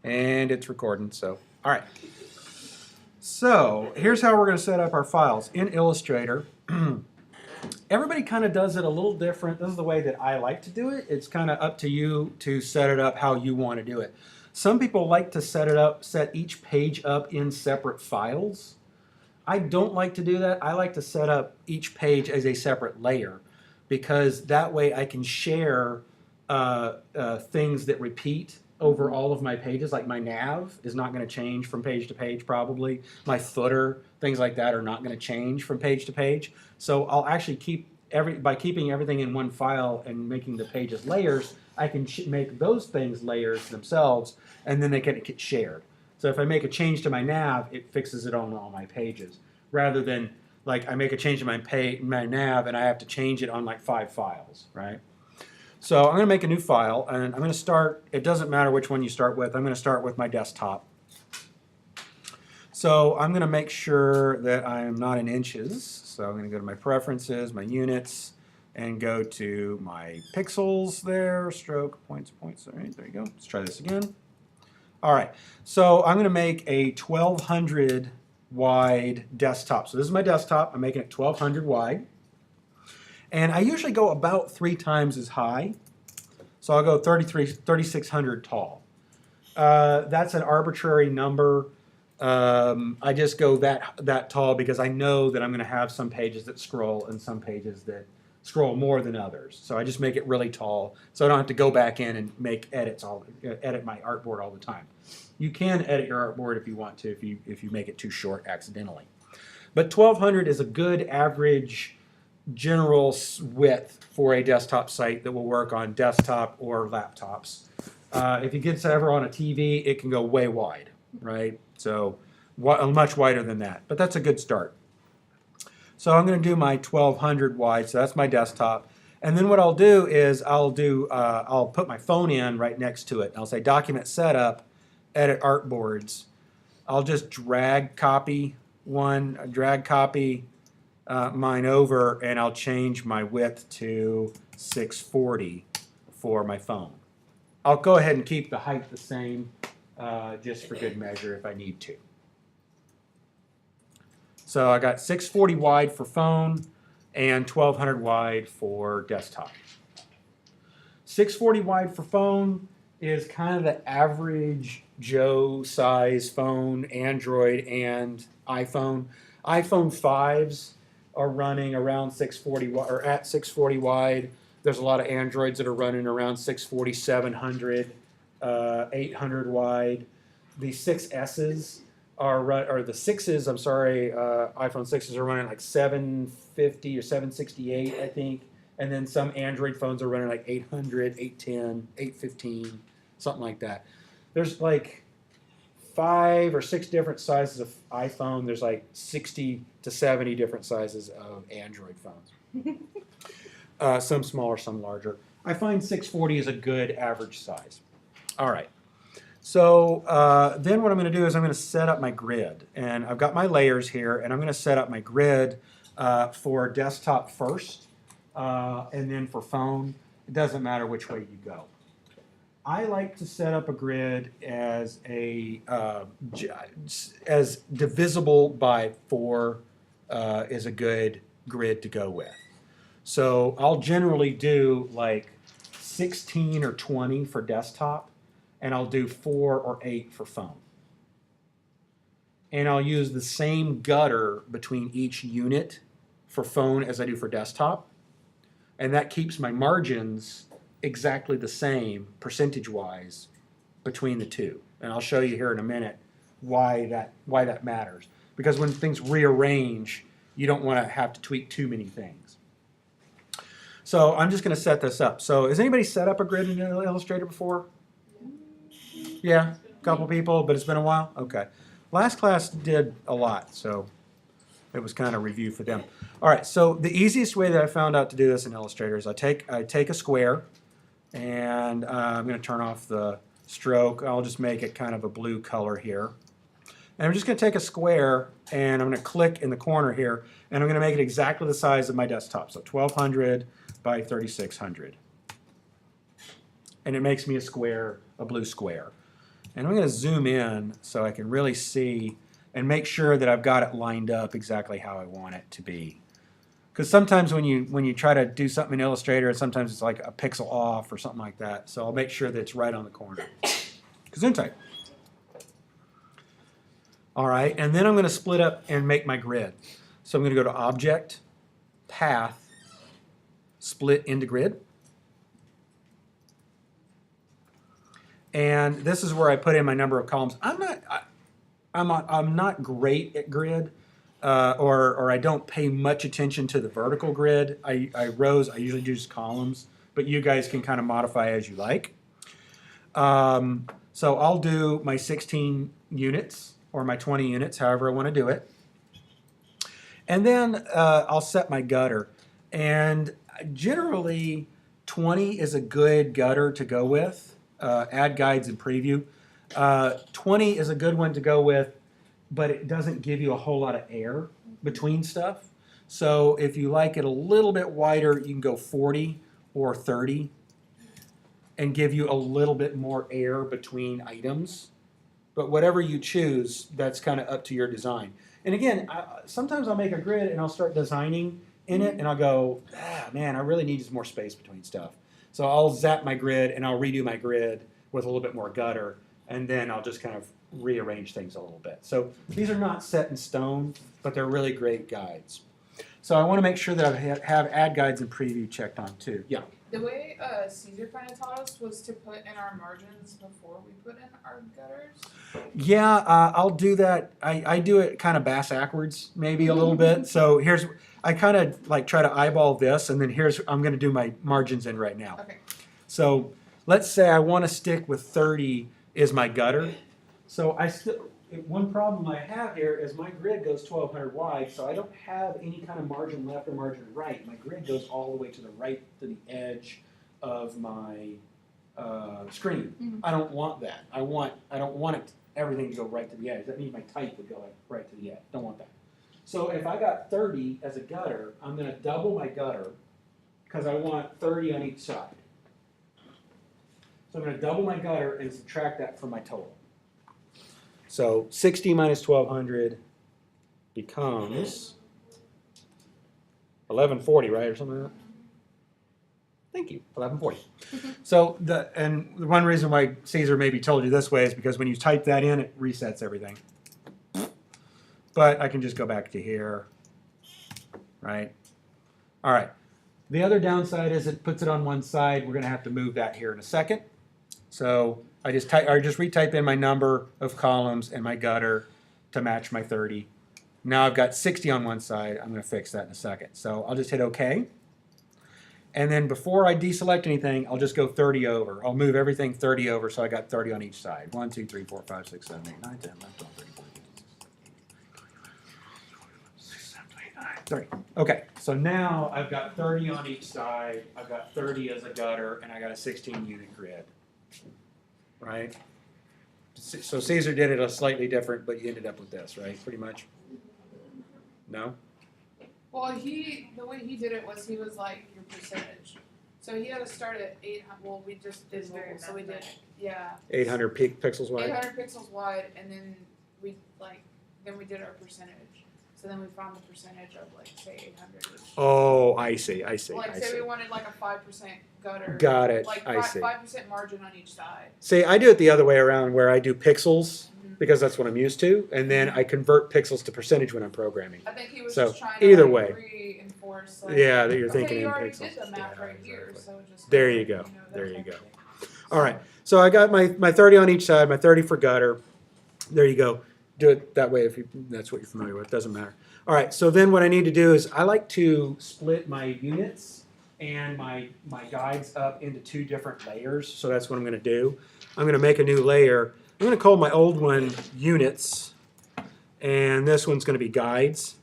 And it's recording, so, all right. So here's how we're going to set up our files. In Illustrator, everybody kind of does it a little different. This is the way that I like to do it. It's kind of up to you to set it up how you want to do it. Some people like to set each page up in separate files. I don't like to do that. I like to set up each page as a separate layer because that way I can share things that repeat over all of my pages. Like my nav is not going to change from page to page probably. My footer, things like that are not going to change from page to page. So I'll actually by keeping everything in one file and making the pages layers, I can make those things layers themselves, and then they can get shared. So if I make a change to my nav, it fixes it on all my pages, rather than like I make a change to my nav and I have to change it on like 5 files, right? So I'm going to make a new file, and I'm going to start, it doesn't matter which one you start with, I'm going to start with my desktop. So I'm going to make sure that I am not in inches. So I'm going to go to my preferences, my units, and go to my pixels there, stroke, points, all right, there you go. Let's try this again. All right, so I'm going to make a 1200 wide desktop. So this is my desktop. I'm making it 1200 wide. And I usually go about 3 times as high. So I'll go 3600 tall. That's an arbitrary number. I just go that tall because I know that I'm going to have some pages that scroll and some pages that scroll more than others. So I just make it really tall so I don't have to go back in and make edit my artboard all the time. You can edit your artboard if you want to, if you make it too short accidentally. But 1200 is a good average general width for a desktop site that will work on desktop or laptops. If it gets ever on a TV, it can go way wide, right? So much wider than that, but that's a good start. So I'm going to do my 1200 wide, so that's my desktop. And then what I'll do is I'll put my phone in right next to it. I'll say document setup, edit artboards. I'll just drag copy mine over, and I'll change my width to 640 for my phone. I'll go ahead and keep the height the same just for good measure if I need to. So I got 640 wide for phone and 1200 wide for desktop. 640 wide for phone is kind of the average Joe size phone, Android and iPhone. iPhone 5s are running around 640 or at 640 wide. There's a lot of Androids that are running around 640, 700, 800 wide. The 6S's or the 6s, I'm sorry, iPhone 6s are running like 750 or 768, I think. And then some Android phones are running like 800, 810, 815, something like that. There's like 5 or 6 different sizes of iPhone. There's like 60 to 70 different sizes of Android phones. Some smaller, some larger. I find 640 is a good average size. All right. So then what I'm going to do is I'm going to set up my grid. And I've got my layers here, and I'm going to set up my grid for desktop first, and then for phone. It doesn't matter which way you go. I like to set up a grid as divisible by 4 is a good grid to go with. So I'll generally do like 16 or 20 for desktop, and I'll do 4 or 8 for phone. And I'll use the same gutter between each unit for phone as I do for desktop. And that keeps my margins exactly the same percentage-wise between the two. And I'll show you here in a minute why that matters. Because when things rearrange, you don't want to have to tweak too many things. So I'm just going to set this up. So has anybody set up a grid in Illustrator before? Yeah, a couple people, but it's been a while? Okay. Last class did a lot, so it was kind of review for them. All right, so the easiest way that I found out to do this in Illustrator is I take a square, and I'm going to turn off the stroke. I'll just make it kind of a blue color here. And I'm just going to take a square, and I'm going to click in the corner here, and I'm going to make it exactly the size of my desktop, so 1200 by 3600. And it makes me a blue square. And I'm going to zoom in so I can really see and make sure that I've got it lined up exactly how I want it to be. Because sometimes when you try to do something in Illustrator, sometimes it's like a pixel off or something like that. So I'll make sure that it's right on the corner. Gesundheit. All right, and then I'm going to split up and make my grid. So I'm going to go to Object, Path, Split into Grid. And this is where I put in my number of columns. I'm not great at grid, or I don't pay much attention to the vertical grid. Rows, I usually do just columns, but you guys can kind of modify as you like. So I'll do my 16 units or my 20 units, however I want to do it. And then I'll set my gutter. And generally, 20 is a good gutter to go with. Add guides and preview. 20 is a good one to go with, but it doesn't give you a whole lot of air between stuff. So if you like it a little bit wider, you can go 40 or 30 and give you a little bit more air between items. But whatever you choose, that's kind of up to your design. And again, sometimes I'll make a grid and I'll start designing in it and I'll go, man, I really need more space between stuff. So I'll zap my grid and I'll redo my grid with a little bit more gutter, and then I'll just kind of rearrange things a little bit. So these are not set in stone, but they're really great guides. So I want to make sure that I have add guides and preview checked on too. Yeah. The way Caesar kind of taught us was to put in our margins before we put in our gutters. Yeah, I'll do that. I do it kind of bass-ackwards maybe a little bit. So I kind of like try to eyeball this, and then I'm going to do my margins in right now. Okay. So let's say I want to stick with 30 is my gutter. So one problem I have here is my grid goes 1200 wide, so I don't have any kind of margin left or margin right. My grid goes all the way to the right, to the edge of my screen. Mm-hmm. I don't want that. I don't want everything to go right to the edge. That means my type would go like right to the edge. Don't want that. So if I got 30 as a gutter, I'm going to double my gutter because I want 30 on each side. So I'm going to double my gutter and subtract that from my total. So 60 minus 1200 becomes 1140, right, or something like that? Thank you, 1140. So the one reason why Caesar maybe told you this way is because when you type that in, it resets everything. But I can just go back to here, right? All right. The other downside is it puts it on one side. We're going to have to move that here in a second. So I just retype in my number of columns and my gutter to match my 30. Now I've got 60 on one side. I'm going to fix that in a second. So I'll just hit OK. And then before I deselect anything, I'll just go 30 over. I'll move everything 30 over so I got 30 on each side. 1, 2, 3, 4, 5, 6, 7, 8, 9, 10, 11, 12, 13, 14, 30. Okay, so now I've got 30 on each side. I've got 30 as a gutter, and I got a 16 unit grid. Right? So Caesar did it a slightly different, but you ended up with this, right? Pretty much? No? Well, the way he did it was he was like your percentage. So he had to start at 800. Well, we just did mobile, so we did 800 pixels wide. 800 pixels wide, and then we did our percentage. So then we found the percentage of like say 800. Oh, I see. Like say we wanted like a 5% gutter. Got it. Like I see. 5% margin on each side. See, I do it the other way around, where I do pixels because that's what I'm used to, and then I convert pixels to percentage when I'm programming. I think he was So, just trying to either like, way. reinforce. Like, Yeah, that you're okay, thinking you in already pixels. did the math Yeah, right here, exactly. so just There you go. that There you type go. of thing. All right. So I got my 30 on each side, my 30 for gutter. There you go. Do it that way if that's what you're familiar with. Doesn't matter. All right. So then what I need to do is I like to split my units and my guides up into 2 different layers. So that's what I'm going to do. I'm going to make a new layer. I'm going to call my old one units, and this one's going to be guides.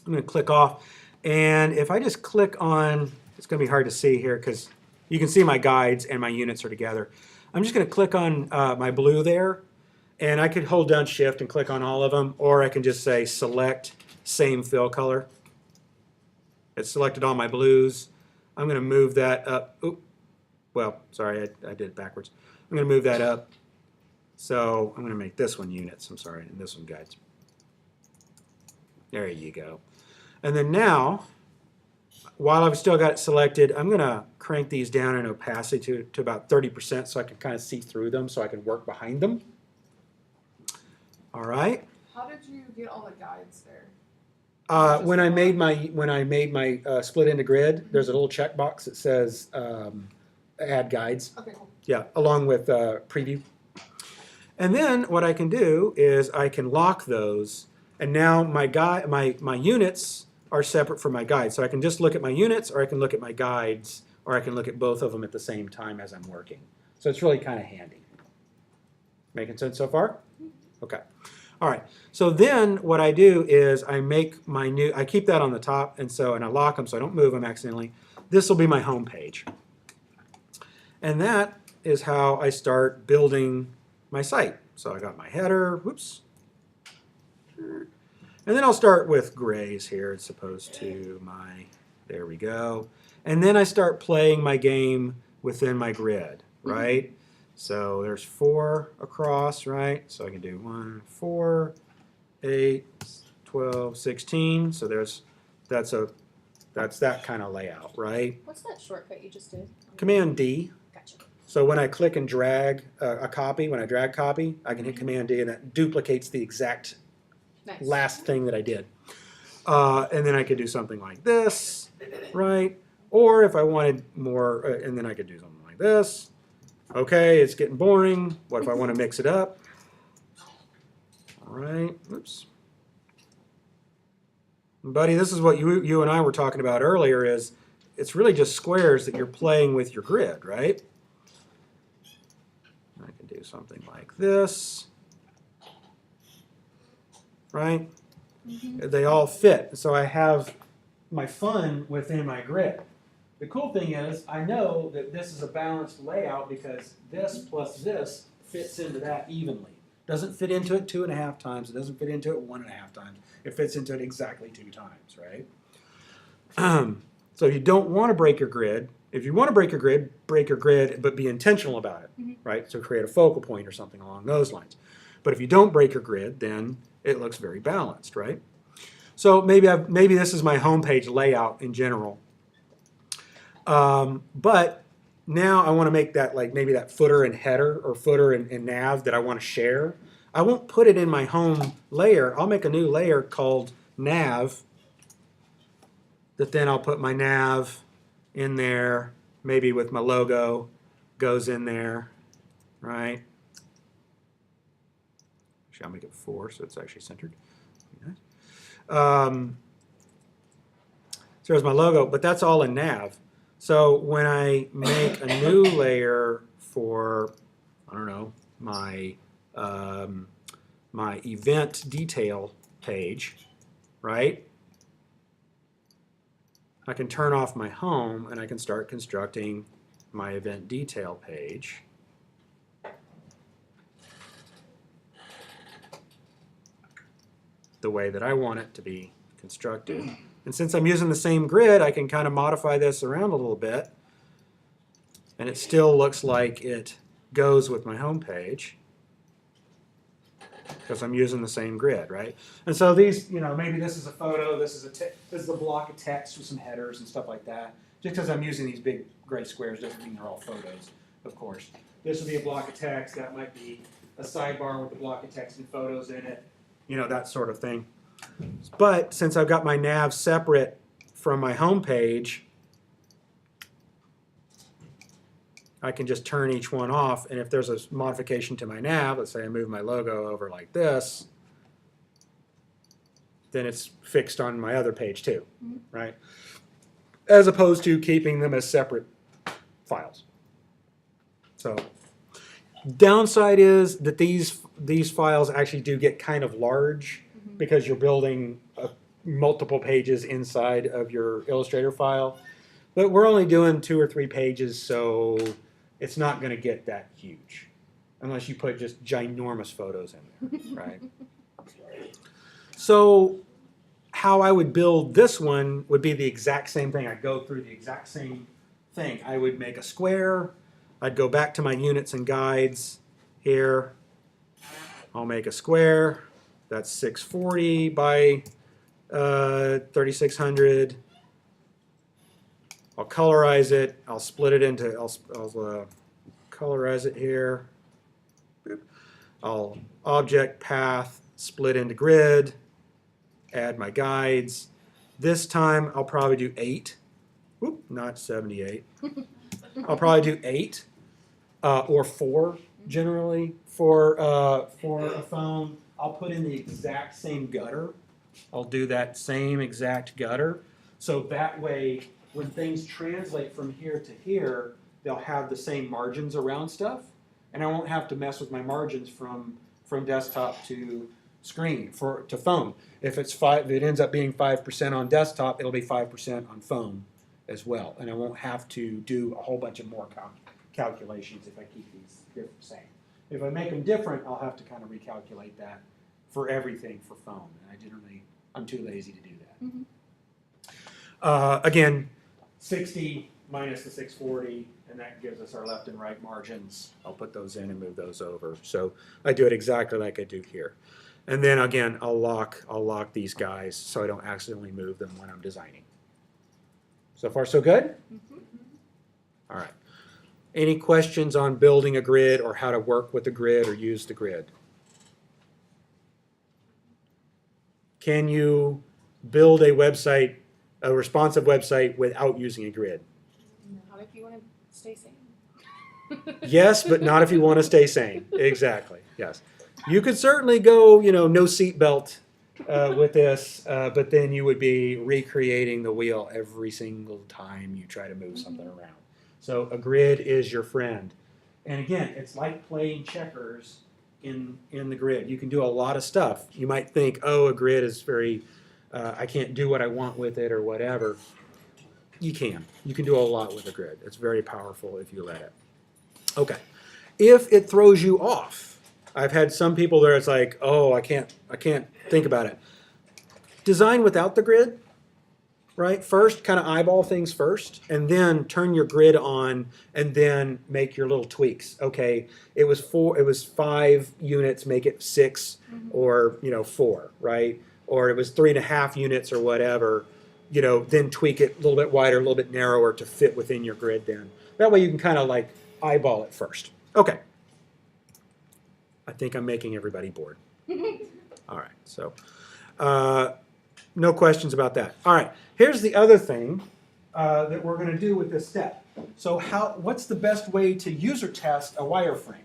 I'm going to click off, and if I just click on, it's going to be hard to see here because you can see my guides and my units are together. I'm just going to click on my blue there, and I could hold down Shift and click on all of them, or I can just say select same fill color. It's selected all my blues. I'm going to move that up. Oop. Well, sorry, I did it backwards. I'm going to move that up So I'm going to make this one units, I'm sorry, and this one guides. There you go. And then now, while I've still got it selected, I'm going to crank these down in opacity to about 30% so I can kind of see through them so I can work behind them. All right. How did you get all the guides there? When I made my split into grid, there's a little checkbox that says add guides. Okay, cool. Yeah, along with preview. And then what I can do is I can lock those, and now my units are separate from my guides. So I can just look at my units, or I can look at my guides, or I can look at both of them at the same time as I'm working. So it's really kind of handy. Making sense so far? Okay. All right. So then what I do is I make I keep that on the top, and I lock them so I don't move them accidentally. This will be my home page. And that is how I start building my site. So I got my header, whoops. And then I'll start with grays here as opposed to there we go. And then I start playing my game within my grid, right? So there's 4 across, right? So I can do 1, 4, 8, 12, 16. So that's that kind of layout, right? What's that shortcut you just did? Command D. Gotcha. So when I click and drag a copy, when I drag copy, I can hit Command D, and that duplicates the exact Nice. last thing that I did. And then I could do something like this, right? Or if I wanted more, and then I could do something like this. Okay, it's getting boring. What if I want to mix it up? All right, oops. Buddy, this is what you and I were talking about earlier, is it's really just squares that you're playing with your grid, right? I can do something like this, right? They all fit. So I have my fun within my grid. The cool thing is I know that this is a balanced layout because this plus this fits into that evenly. Doesn't fit into it 2.5 times. It doesn't fit into it 1.5 times. It fits into it exactly 2 times, right? So you don't want to break your grid. If you want to break your grid, but be intentional about it, right? So create a focal point or something along those lines. But if you don't break your grid, then it looks very balanced, right? So maybe this is my homepage layout in general. But now I want to make that like maybe that footer and header or footer and nav that I want to share. I won't put it in my home layer. I'll make a new layer called nav that then I'll put my nav in there, maybe with my logo goes in there, right? Actually, I'll make it 4 so it's actually centered. So there's my logo, but that's all in nav. So when I make a new layer for, I don't know, my my event detail page, right? I can turn off my home and I can start constructing my event detail page. The way that I want it to be constructed. And since I'm using the same grid, I can kind of modify this around a little bit. And it still looks like it goes with my home page because I'm using the same grid, right? And so these, maybe this is a photo, this is a block of text with some headers and stuff like that. Just because I'm using these big gray squares doesn't mean they're all photos, of course. This would be a block of text. That might be a sidebar with a block of text and photos in it, that sort of thing. But since I've got my nav separate from my home page, I can just turn each one off, and if there's a modification to my nav, let's say I move my logo over like this, then it's fixed on my other page too, right? As opposed to keeping them as separate files. So downside is that these files actually do get kind of large because you're building multiple pages inside of your Illustrator file. But we're only doing 2 or 3 pages, so it's not going to get that huge unless you put just ginormous photos in there, right? So how I would build this one would be the exact same thing. I'd go through the exact same thing. I would make a square. I'd go back to my units and guides here. I'll make a square. That's 640 by 3600. I'll colorize it. I'll split it into, I'll colorize it here. Boop. I'll object path, split into grid, add my guides. This time I'll probably do 8. Whoop, not 78. I'll probably do 8 or 4 generally for a phone. I'll put in the exact same gutter. I'll do that same exact gutter. So that way, when things translate from here to here, they'll have the same margins around stuff. And I won't have to mess with my margins from desktop to screen to phone. If it ends up being 5% on desktop, it'll be 5% on phone as well. And I won't have to do a whole bunch of more calculations if I keep these the same. If I make them different, I'll have to kind of recalculate that for everything for phone. And I'm too lazy to do that. Again, 60 minus the 640, and that gives us our left and right margins. I'll put those in and move those over. So I do it exactly like I do here. And then again, I'll lock these guys so I don't accidentally move them when I'm designing. So far, so good? All right. Any questions on building a grid or how to work with the grid or use the grid? Can you build a website, a responsive website, without using a grid? Not if you want to stay sane. Yes, but not if you want to stay sane. Exactly. Yes. You could certainly go, no seatbelt with this, but then you would be recreating the wheel every single time you try to move something around. So a grid is your friend. And again, it's like playing checkers in the grid. You can do a lot of stuff. You might think, oh, a grid is very, I can't do what I want with it or whatever. You can. You can do a lot with a grid. It's very powerful if you let it. Okay. If it throws you off, I've had some people there, it's like, oh, I can't think about it. Design without the grid, right? First, kind of eyeball things first, and then turn your grid on, and then make your little tweaks. Okay, it was 5 units, make it 6, or 4, right? Or it was 3.5 units or whatever. Then tweak it a little bit wider, a little bit narrower to fit within your grid. Then that way you can kind of like eyeball it first. Okay. I think I'm making everybody bored. All right, so no questions about that. All right, here's the other thing that we're going to do with this step. So what's the best way to user test a wireframe?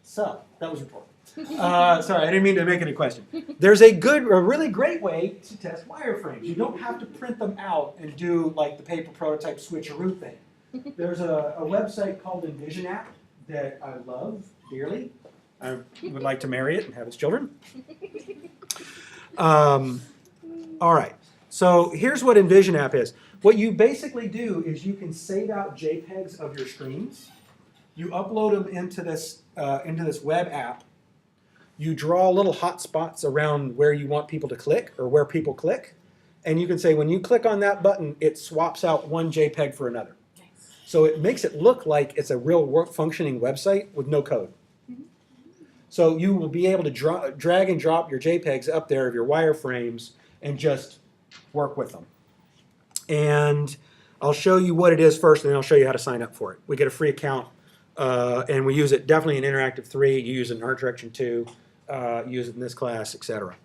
So, that was important. Sorry, I didn't mean to make any question. There's a really great way to test wireframes. You don't have to print them out and do like the paper prototype switcheroo thing. There's a website called Envision App that I love dearly. I would like to marry it and have its children. All right, so here's what Envision App is. What you basically do is you can save out JPEGs of your screens. You upload them into this web app. You draw little hot spots around where you want people to click or where people click. And you can say when you click on that button, it swaps out one JPEG for another. So it makes it look like it's a real functioning website with no code. So you will be able to drag and drop your JPEGs up there of your wireframes and just work with them. And I'll show you what it is first, and then I'll show you how to sign up for it. We get a free account, and we use it definitely in Interactive 3. You use it in Art Direction 2. Use it in this class, etc.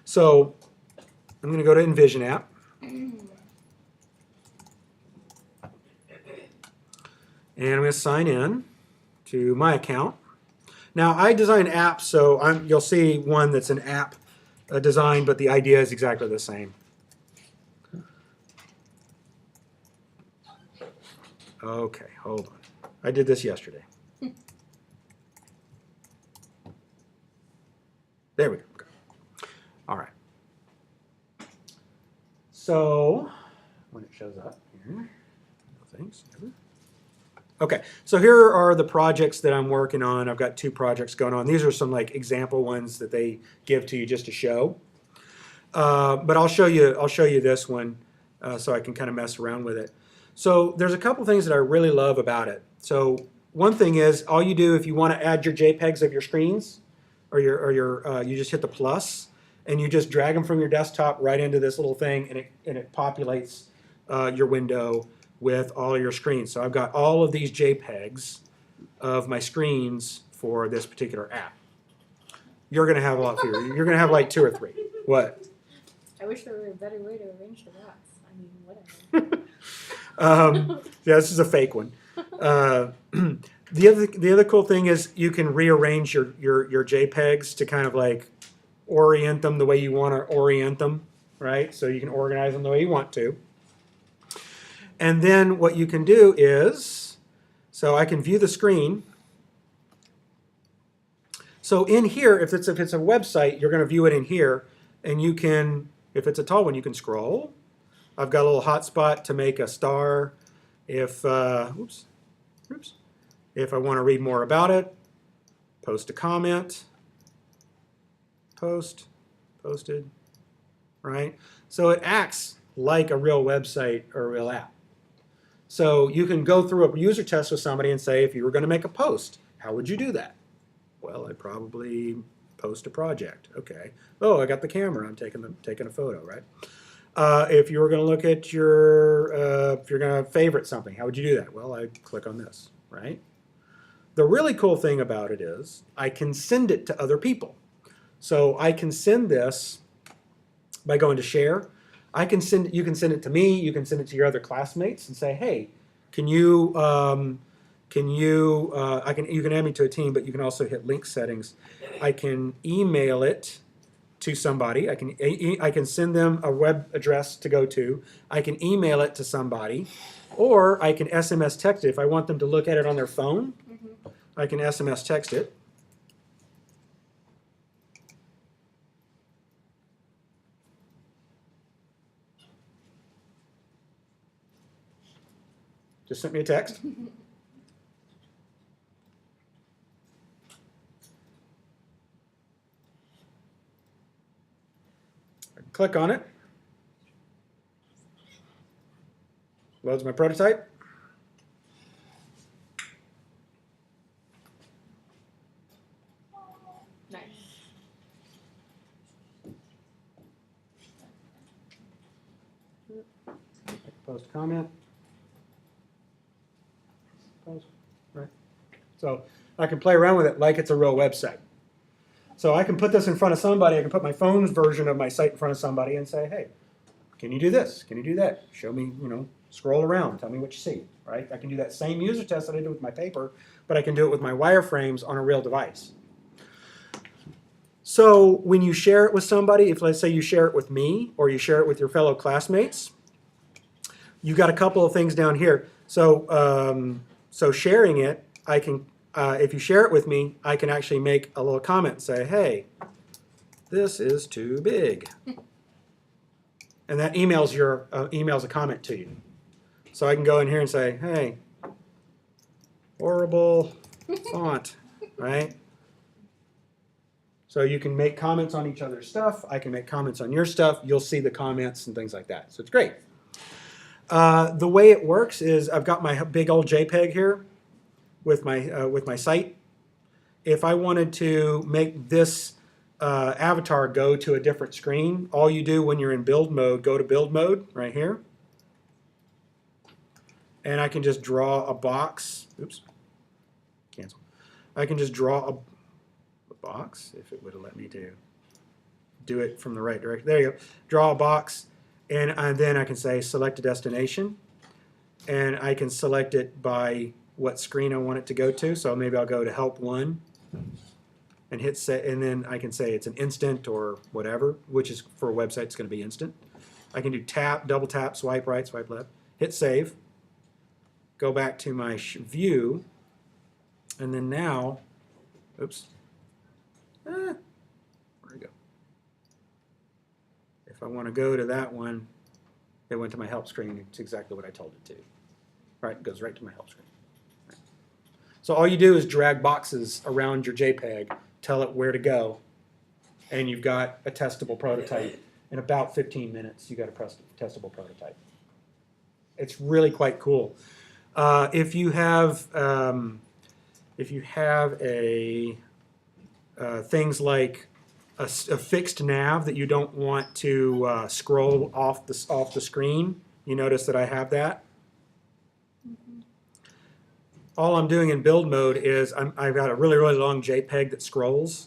So I'm going to go to Envision App. And I'm going to sign in to my account. Now, I design apps, so you'll see one that's an app design, but the idea is exactly the same. Okay, hold on. I did this yesterday. There we go. Okay. All right. So, when it shows up here, thanks. Okay, so here are the projects that I'm working on. I've got 2 projects going on. These are some like example ones that they give to you just to show. But I'll show you this one so I can kind of mess around with it. So there's a couple things that I really love about it. So one thing is, all you do if you want to add your JPEGs of your screens, you just hit the plus, and you just drag them from your desktop right into this little thing, and it populates your window with all your screens. So I've got all of these JPEGs of my screens for this particular app. You're going to have a lot fewer. You're going to have like 2 or 3. What? I wish there were a better way to arrange the rocks. I mean, whatever. Yeah, this is a fake one. The other cool thing is you can rearrange your JPEGs to kind of like orient them the way you want to orient them, right? So you can organize them the way you want to. And then what you can do is, so I can view the screen. So in here, if it's a website, you're going to view it in here, and you can, if it's a tall one, you can scroll. I've got a little hotspot to make a star. If if I want to read more about it, post a comment, posted, right? So it acts like a real website or a real app. So you can go through a user test with somebody and say, if you were going to make a post, how would you do that? Well, I'd probably post a project. Okay. Oh, I got the camera. I'm taking a photo, right? If you were going to look at if you're going to favorite something, how would you do that? Well, I'd click on this, right? The really cool thing about it is I can send it to other people. So I can send this by going to share. You can send it to me. You can send it to your other classmates and say, hey, you can add me to a team, but you can also hit link settings. I can email it to somebody. I can send them a web address to go to. I can email it to somebody, or I can SMS text it. If I want them to look at it on their phone, I can SMS text it. Just sent me a text. Click on it. Loads my prototype. Nice. Post a comment. Post. Right. So I can play around with it like it's a real website. So I can put this in front of somebody. I can put my phone's version of my site in front of somebody and say, hey, can you do this? Can you do that? Show me, scroll around. Tell me what you see, right? I can do that same user test that I did with my paper, but I can do it with my wireframes on a real device. So when you share it with somebody, if let's say you share it with me or you share it with your fellow classmates, you've got a couple of things down here. So, so sharing it, I can, if you share it with me, I can actually make a little comment and say, hey, this is too big. And that emails a comment to you. So I can go in here and say, hey, horrible font, right? So you can make comments on each other's stuff. I can make comments on your stuff. You'll see the comments and things like that. So it's great. The way it works is I've got my big old JPEG here with my site. If I wanted to make this avatar go to a different screen, all you do when you're in build mode, go to build mode right here. And I can just draw a box. Oops. Cancel. I can just draw a box, if it would have let me do it from the right direction. There you go. Draw a box, and then I can say select a destination, and I can select it by what screen I want it to go to. So maybe I'll go to help 1 and hit set, and then I can say it's an instant or whatever, which is for a website it's going to be instant. I can do tap, double tap, swipe right, swipe left, hit save, go back to my view, and then now, oops. Where'd it go? If I want to go to that one, it went to my help screen. It's exactly what I told it to. Right, it goes right to my help screen. Right. So all you do is drag boxes around your JPEG, tell it where to go, and you've got a testable prototype. In about 15 minutes, you got a testable prototype. It's really quite cool. If you have if you have a things like a fixed nav that you don't want to scroll off the screen, you notice that I have that. All I'm doing in build mode is I've got a really, really long JPEG that scrolls.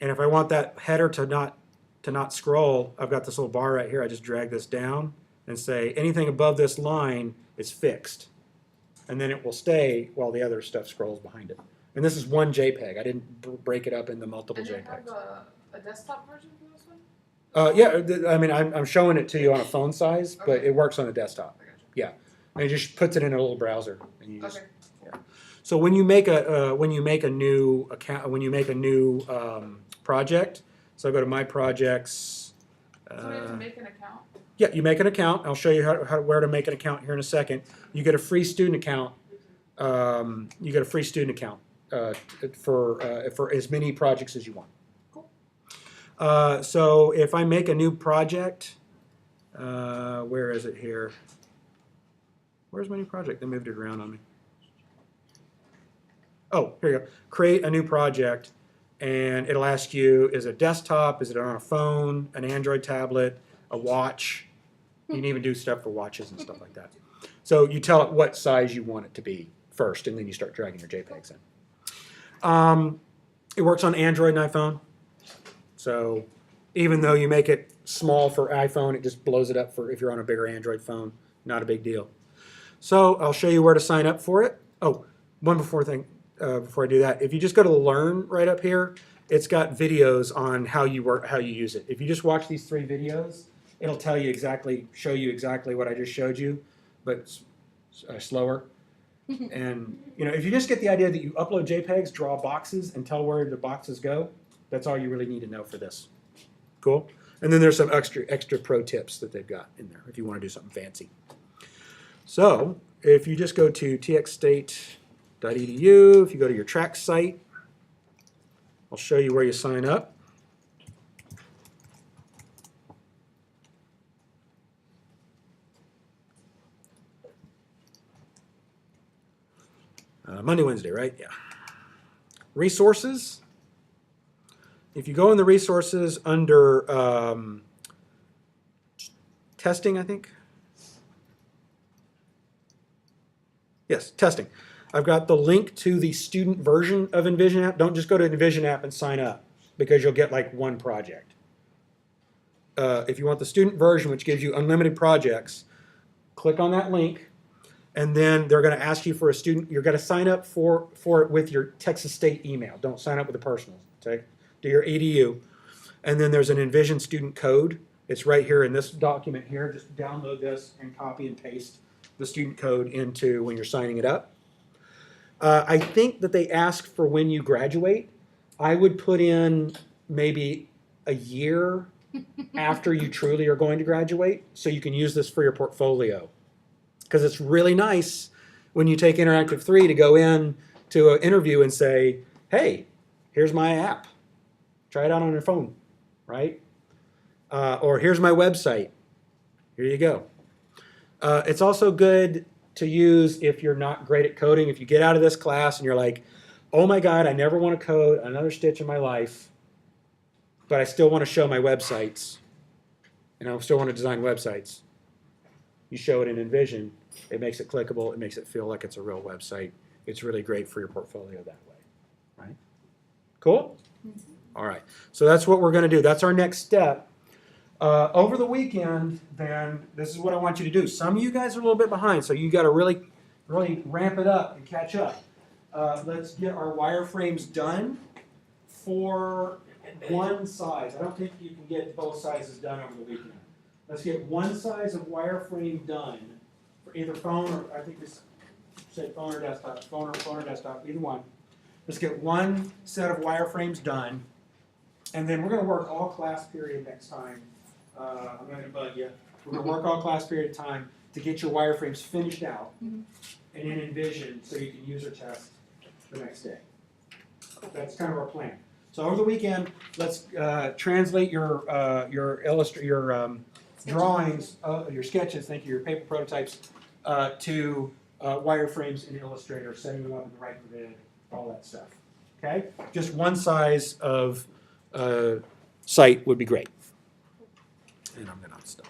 And if I want that header to not scroll, I've got this little bar right here. I just drag this down and say anything above this line is fixed. And then it will stay while the other stuff scrolls behind it. And this is one JPEG. I didn't break it up into multiple And you JPEGs. have a desktop version for this one? Yeah, I mean, I'm showing it to you on a phone size, but Okay. it works on a desktop. I got you. Yeah, and it just puts it in a little browser, and you just. Okay. So when you make a new account, when you make a new project, so I go to my projects. So we have to make an account? Yeah, you make an account. I'll show you where to make an account here in a second. You get a free student account. You get a free student account for as many projects as you want. Cool. So if I make a new project, where is it here? Where's my new project? They moved it around on me. Oh, here you go. Create a new project, and it'll ask you, is it desktop, is it on a phone, an Android tablet, a watch? You can even do stuff for watches and stuff like that. So you tell it what size you want it to be first, and then you start dragging your JPEGs in. It works on Android and iPhone. So even though you make it small for iPhone, it just blows it up for if you're on a bigger Android phone. Not a big deal. So I'll show you where to sign up for it. Oh, one before I do that, if you just go to the Learn right up here, it's got videos on how you use it. If you just watch these 3 videos, it'll tell you show you exactly what I just showed you, but slower. And if you just get the idea that you upload JPEGs, draw boxes, and tell where the boxes go, that's all you really need to know for this. Cool. And then there's some extra pro tips that they've got in there if you want to do something fancy. So if you just go to txstate.edu, if you go to your track site, I'll show you where you sign up. Monday, Wednesday, right? Yeah. Resources. If you go in the resources under testing, I think. Yes, testing. I've got the link to the student version of Envision App. Don't just go to Envision App and sign up because you'll get like one project. If you want the student version, which gives you unlimited projects, click on that link, and then they're going to ask you for a student. You're going to sign up for it with your Texas State email. Don't sign up with a personal. Okay? Do your EDU. And then there's an Envision student code. It's right here in this document here. Just download this and copy and paste the student code into when you're signing it up. I think that they ask for when you graduate. I would put in maybe a year after you truly are going to graduate so you can use this for your portfolio. Because it's really nice when you take Interactive 3 to go in to an interview and say, hey, here's my app. Try it out on your phone, right? Or here's my website. Here you go. It's also good to use if you're not great at coding. If you get out of this class and you're like, oh my God, I never want to code another stitch in my life, but I still want to show my websites, and I still want to design websites. You show it in Envision, it makes it clickable, it makes it feel like it's a real website. It's really great for your portfolio that way, right? Cool? All right, so that's what we're going to do. That's our next step. Over the weekend, then, this is what I want you to do. Some of you guys are a little bit behind, so you got to really, really ramp it up and catch up. Let's get our wireframes done for one size. I don't think you can get both sizes done over the weekend. Let's get one size of wireframe done for either phone or, I think this said phone or desktop, phone or desktop, either one. Let's get one set of wireframes done, and then we're going to work all class period next time. I'm not going to bug you. We're going to work all class period time to get your wireframes finished out and in Envision so you can user test the next day. That's kind of our plan. So over the weekend, let's translate your drawings, your sketches, thank you, your paper prototypes, to wireframes in Illustrator, setting them up in the right grid, all that stuff. Okay? Just one size of site would be great. And I'm gonna stop.